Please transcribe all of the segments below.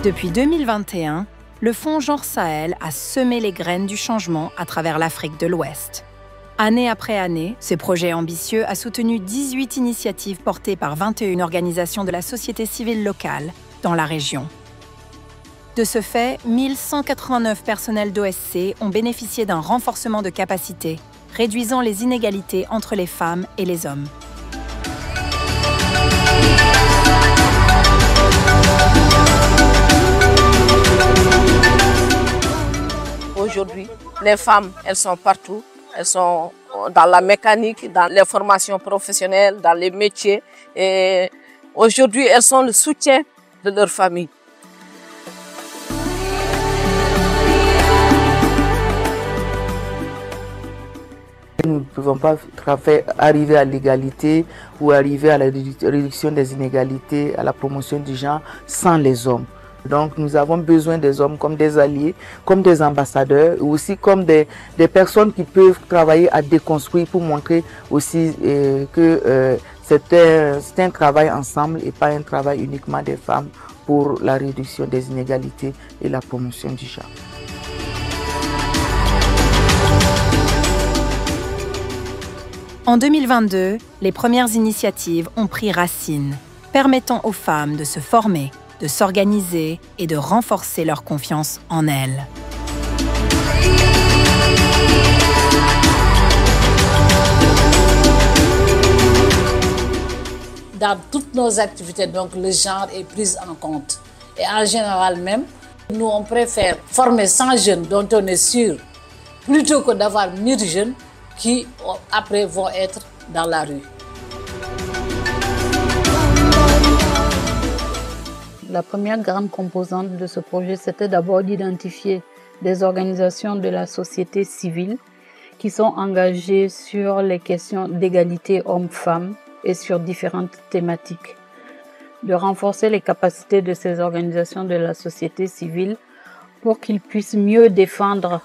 Depuis 2021, le Fonds Genre Sahel a semé les graines du changement à travers l'Afrique de l'Ouest. Année après année, ce projet ambitieux a soutenu 18 initiatives portées par 21 organisations de la société civile locale dans la région. De ce fait, 1189 personnels d'OSC ont bénéficié d'un renforcement de capacité, réduisant les inégalités entre les femmes et les hommes. Aujourd'hui, les femmes, elles sont partout. Elles sont dans la mécanique, dans les formations professionnelles, dans les métiers. Et aujourd'hui, elles sont le soutien de leur famille. Nous ne pouvons pas arriver à l'égalité ou arriver à la réduction des inégalités, à la promotion du genre sans les hommes. Donc nous avons besoin des hommes comme des alliés, comme des ambassadeurs, ou aussi comme des personnes qui peuvent travailler à déconstruire pour montrer aussi que c'est un travail ensemble et pas un travail uniquement des femmes pour la réduction des inégalités et la promotion du genre. En 2022, les premières initiatives ont pris racine, permettant aux femmes de se former, de s'organiser et de renforcer leur confiance en elles. Dans toutes nos activités, donc, le genre est pris en compte. Et en général même, nous on préfère former 100 jeunes dont on est sûr, plutôt que d'avoir 1000 jeunes qui après vont être dans la rue. La première grande composante de ce projet, c'était d'abord d'identifier des organisations de la société civile qui sont engagées sur les questions d'égalité hommes-femmes et sur différentes thématiques. De renforcer les capacités de ces organisations de la société civile pour qu'ils puissent mieux défendre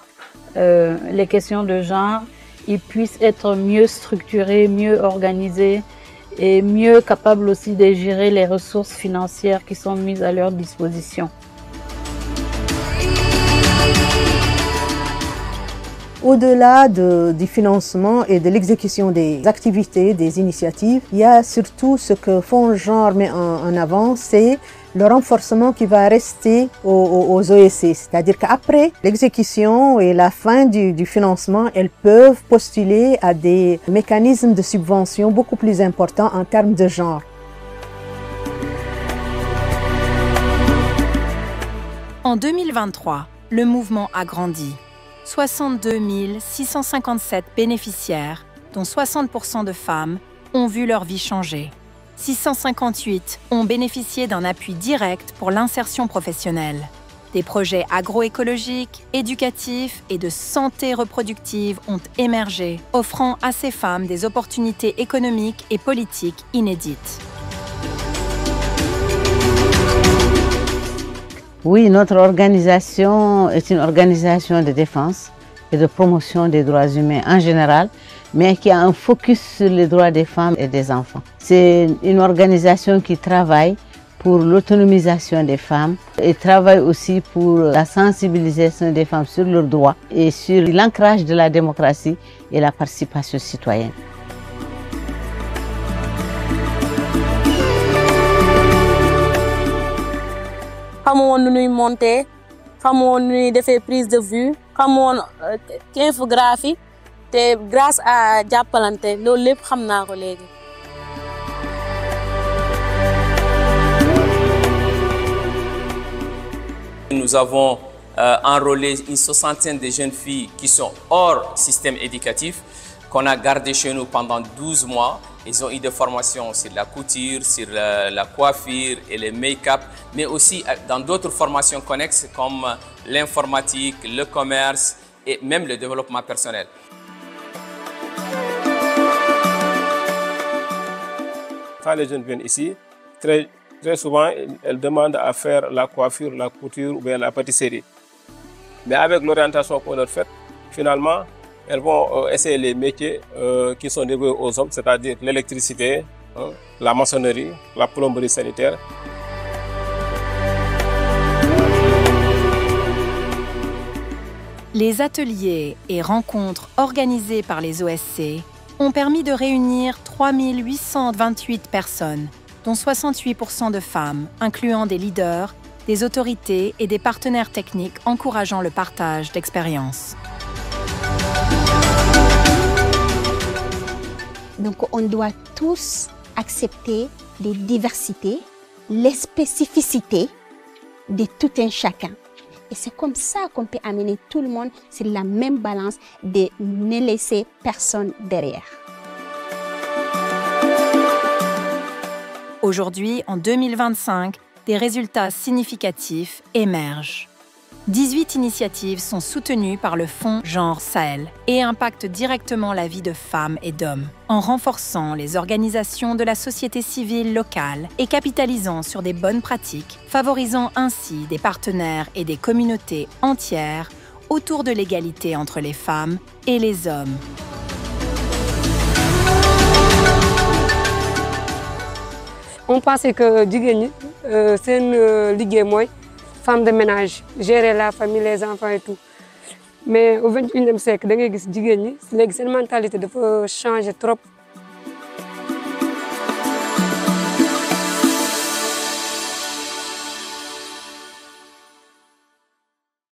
les questions de genre, ils puissent être mieux structurés, mieux organisés, et mieux capables aussi de gérer les ressources financières qui sont mises à leur disposition. Au-delà du financement et de l'exécution des activités, des initiatives, il y a surtout ce que Fonds Genre met en avant, c'est le renforcement qui va rester aux OSC. C'est-à-dire qu'après l'exécution et la fin du financement, elles peuvent postuler à des mécanismes de subvention beaucoup plus importants en termes de genre. En 2023, le mouvement a grandi. 62 657 bénéficiaires, dont 60% de femmes, ont vu leur vie changer. 658 ont bénéficié d'un appui direct pour l'insertion professionnelle. Des projets agroécologiques, éducatifs et de santé reproductive ont émergé, offrant à ces femmes des opportunités économiques et politiques inédites. Oui, notre organisation est une organisation de défense et de promotion des droits humains en général, mais qui a un focus sur les droits des femmes et des enfants. C'est une organisation qui travaille pour l'autonomisation des femmes et travaille aussi pour la sensibilisation des femmes sur leurs droits et sur l'ancrage de la démocratie et la participation citoyenne. Xamoon nu ñuy monter, xamoon nu ñuy defee prise de vue, xamoon infographie te grâce à jàppalante loolu lépp xam naa ko léegi. Nous avons enrôlé une soixantaine de jeunes filles qui sont hors système éducatif, qu'on a gardées chez nous pendant 12 mois. Ils ont eu des formations sur la couture, sur la coiffure et le make-up, mais aussi dans d'autres formations connexes comme l'informatique, le commerce et même le développement personnel. Quand les jeunes viennent ici, très souvent, elles demandent à faire la coiffure, la couture ou bien la pâtisserie. Mais avec l'orientation qu'on leur fait, finalement, elles vont essayer les métiers qui sont dévolus aux hommes, c'est-à-dire l'électricité, la maçonnerie, la plomberie sanitaire. Les ateliers et rencontres organisés par les OSC ont permis de réunir 3828 personnes, dont 68% de femmes, incluant des leaders, des autorités et des partenaires techniques encourageant le partage d'expériences. Donc on doit tous accepter les diversités, les spécificités de tout un chacun. Et c'est comme ça qu'on peut amener tout le monde sur la même balance de ne laisser personne derrière. Aujourd'hui, en 2025, des résultats significatifs émergent. 18 initiatives sont soutenues par le Fonds Genre Sahel et impactent directement la vie de femmes et d'hommes, en renforçant les organisations de la société civile locale et capitalisant sur des bonnes pratiques, favorisant ainsi des partenaires et des communautés entières autour de l'égalité entre les femmes et les hommes. On pensait que c'est une ligue femme de ménage, gérer la famille, les enfants et tout. Mais au XXIe siècle, la mentalité a changé trop.